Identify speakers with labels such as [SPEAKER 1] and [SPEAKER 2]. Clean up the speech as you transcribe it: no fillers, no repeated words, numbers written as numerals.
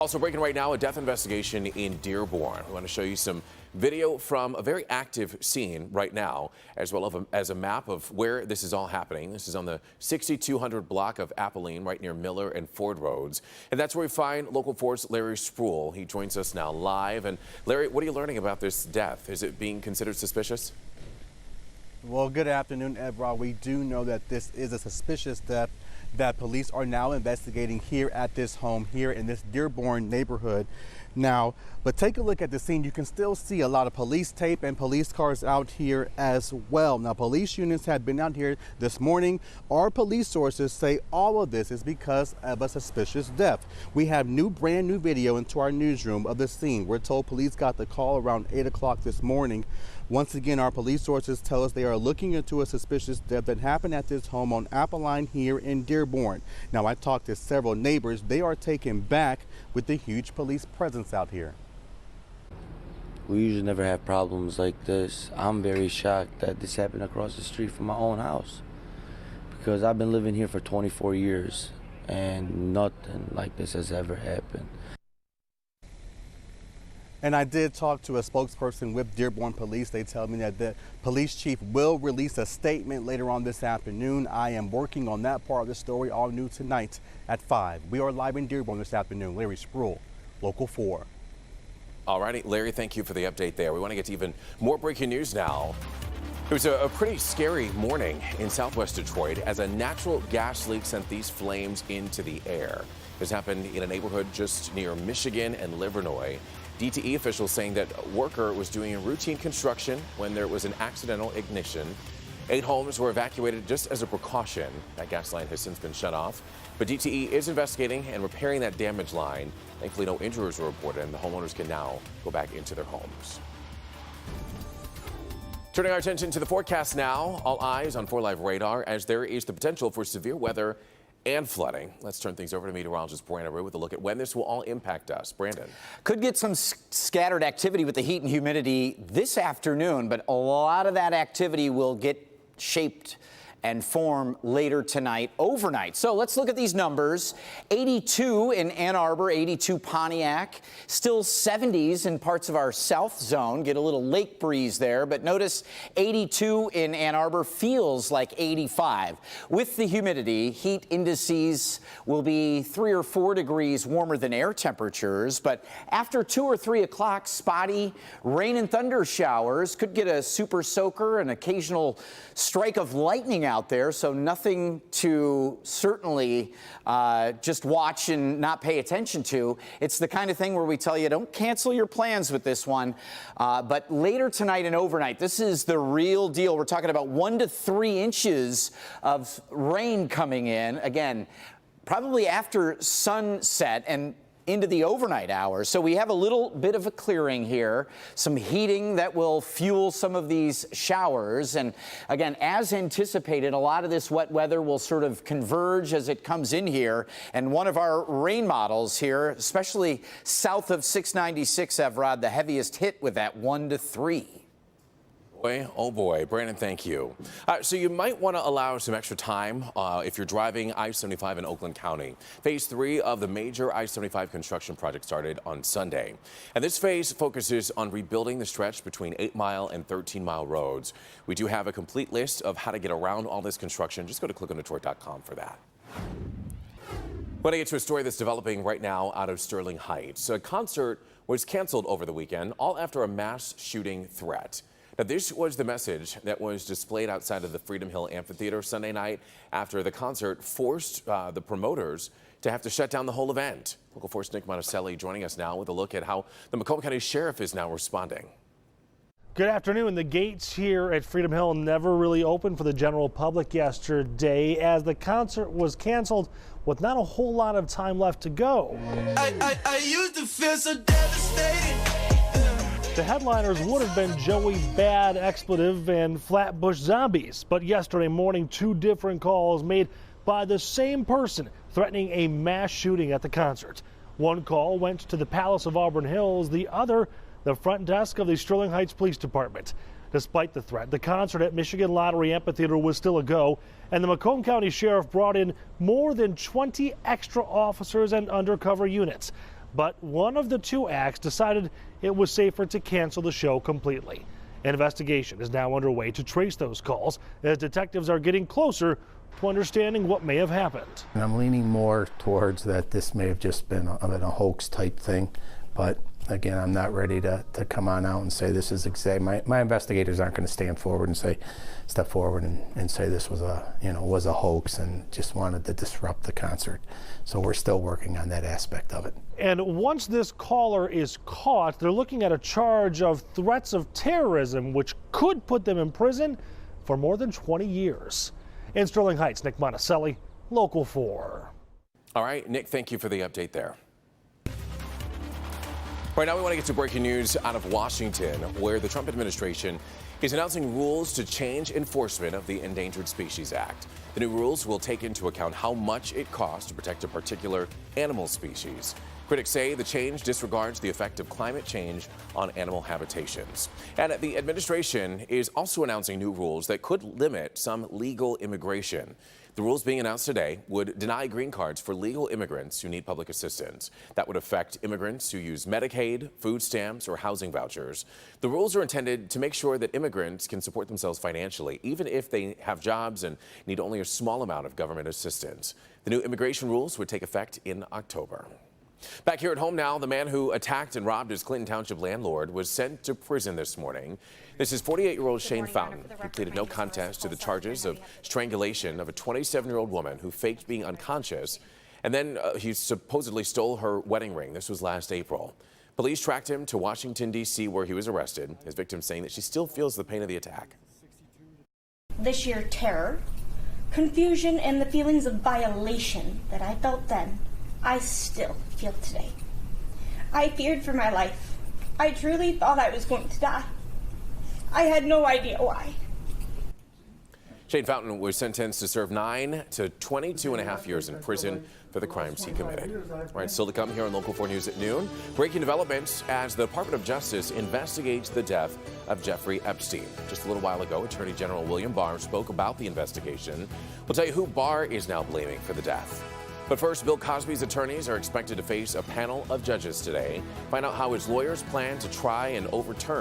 [SPEAKER 1] Also breaking right now, a death investigation in Dearborn. We want to show you some video from a very active scene right now, as well as a map of where this is all happening. This is on the 6200 block of Apolline, right near Miller and Ford Roads. And that's where we find local 4's Larry Sproul. He joins us now live. And Larry, what are you learning about this death? Is it being considered suspicious?
[SPEAKER 2] Well, good afternoon, Evrod. We do know that this is a suspicious death that police are now investigating here at this home here in this Dearborn neighborhood now. But take a look at the scene. You can still see a lot of police tape and police cars out here as well. Now, police units have been out here this morning. Our police sources say all of this is because of a suspicious death. We have brand new video into our newsroom of the scene. We're told police got the call around 8 o'clock this morning. Once again, our police sources tell us they are looking into a suspicious death that happened at this home on Apolline here in Dearborn. Now, I talked to several neighbors. They are taken back with the huge police presence out here.
[SPEAKER 3] We usually never have problems like this. I'm very shocked that this happened across the street from my own house, because I've been living here for 24 years and nothing like this has ever happened.
[SPEAKER 2] And I did talk to a spokesperson with Dearborn Police. They tell me that the police chief will release a statement later on this afternoon. I am working on that part of the story, all new tonight at 5. We are live in Dearborn this afternoon. Larry Sproul, Local 4.
[SPEAKER 1] All righty, Larry, thank you for the update there. We want to get to even more breaking news now. It was a pretty scary morning in southwest Detroit as a natural gas leak sent these flames into the air. This happened in a neighborhood just near Michigan and Livernois. DTE officials saying that a worker was doing routine construction when there was an accidental ignition. 8 homes were evacuated just as a precaution. That gas line has since been shut off. But DTE is investigating and repairing that damaged line. Thankfully, no injuries were reported, and the homeowners can now go back into their homes. Turning our attention to the forecast now. All eyes on 4 Live radar as there is the potential for severe weather and flooding. Let's turn things over to meteorologist Brandon with a look at when this will all impact us. Brandon.
[SPEAKER 4] Could get some scattered activity with the heat and humidity this afternoon, but a lot of that activity will get shaped and form later tonight, overnight. So let's look at these numbers. 82 in Ann Arbor, 82 Pontiac, still 70s in parts of our south zone. Get a little lake breeze there, but notice 82 in Ann Arbor feels like 85. With the humidity, heat indices will be 3 or 4 degrees warmer than air temperatures, but after 2 or 3 o'clock, spotty rain and thunder showers. Could get a super soaker, an occasional strike of lightning out there, so nothing to certainly just watch and not pay attention to. It's the kind of thing where we tell you don't cancel your plans with this one, but later tonight and overnight, this is the real deal. We're talking about 1 to 3 inches of rain coming in, again, probably after sunset and into the overnight hours. So we have a little bit of a clearing here, some heating that will fuel some of these showers. And again, as anticipated, a lot of this wet weather will sort of converge as it comes in here. And one of our rain models here, especially south of 696, Evrod, the heaviest hit with that 1 to 3.
[SPEAKER 1] Boy, oh boy. Brandon, thank you. So you might want to allow some extra time if you're driving I-75 in Oakland County. Phase 3 of the major I-75 construction project started on Sunday. And this phase focuses on rebuilding the stretch between 8-mile and 13-mile roads. We do have a complete list of how to get around all this construction. Just go to clickondetroit.com for that. Want to get to a story that's developing right now out of Sterling Heights. A concert was canceled over the weekend, all after a mass shooting threat. Now, this was the message that was displayed outside of the Freedom Hill Amphitheater Sunday night after the concert forced the promoters to have to shut down the whole event. Local 4's Nick Monticelli joining us now with a look at how the Macomb County Sheriff is now responding.
[SPEAKER 5] Good afternoon. The gates here at Freedom Hill never really opened for the general public yesterday as the concert was canceled with not a whole lot of time left to go.
[SPEAKER 6] I used to feel so devastated.
[SPEAKER 5] The headliners would have been Joey Bad, Expletive, and Flatbush Zombies. But yesterday morning, 2 different calls made by the same person threatening a mass shooting at the concert. One call went to the Palace of Auburn Hills, the other, the front desk of the Sterling Heights Police Department. Despite the threat, the concert at Michigan Lottery Amphitheater was still a go, and the Macomb County Sheriff brought in more than 20 extra officers and undercover units. But one of the two acts decided it was safer to cancel the show completely. An investigation is now underway to trace those calls as detectives are getting closer to understanding what may have happened.
[SPEAKER 7] And I'm leaning more towards that this may have just been a hoax type thing, but again, I'm not ready to come on out and say this is exact. My investigators aren't going to step forward and say this was a hoax and just wanted to disrupt the concert. So we're still working on that aspect of it.
[SPEAKER 5] And once this caller is caught, they're looking at a charge of threats of terrorism, which could put them in prison for more than 20 years. In Sterling Heights, Nick Monticelli, Local 4.
[SPEAKER 1] All right, Nick, thank you for the update there. Right now, we want to get to breaking news out of Washington, where the Trump administration is announcing rules to change enforcement of the Endangered Species Act. The new rules will take into account how much it costs to protect a particular animal species. Critics say the change disregards the effect of climate change on animal habitations. And the administration is also announcing new rules that could limit some legal immigration. The rules being announced today would deny green cards for legal immigrants who need public assistance. That would affect immigrants who use Medicaid, food stamps, or housing vouchers. The rules are intended to make sure that immigrants can support themselves financially, even if they have jobs and need only a small amount of government assistance. The new immigration rules would take effect in October. Back here at home now, the man who attacked and robbed his Clinton Township landlord was sent to prison this morning. This is 48-year-old Shane Fountain. He pleaded no contest to the charges of strangulation of a 27-year-old woman who faked being unconscious, and then he supposedly stole her wedding ring. This was last April. Police tracked him to Washington, D.C., where he was arrested, his victim saying that she still feels the pain of the attack.
[SPEAKER 8] The sheer terror, confusion, and the feelings of violation that I felt then, I still feel today. I feared for my life. I truly thought I was going to die. I had no idea why.
[SPEAKER 1] Shane Fountain was sentenced to serve 9 to 22.5 years in prison for the crimes he committed. All right, still to come here on Local 4 News at noon. Breaking developments as the Department of Justice investigates the death of Jeffrey Epstein. Just a little while ago, Attorney General William Barr spoke about the investigation. We'll tell you who Barr is now blaming for the death. But first, Bill Cosby's attorneys are expected to face a panel of judges today. Find out how his lawyers plan to try and overturn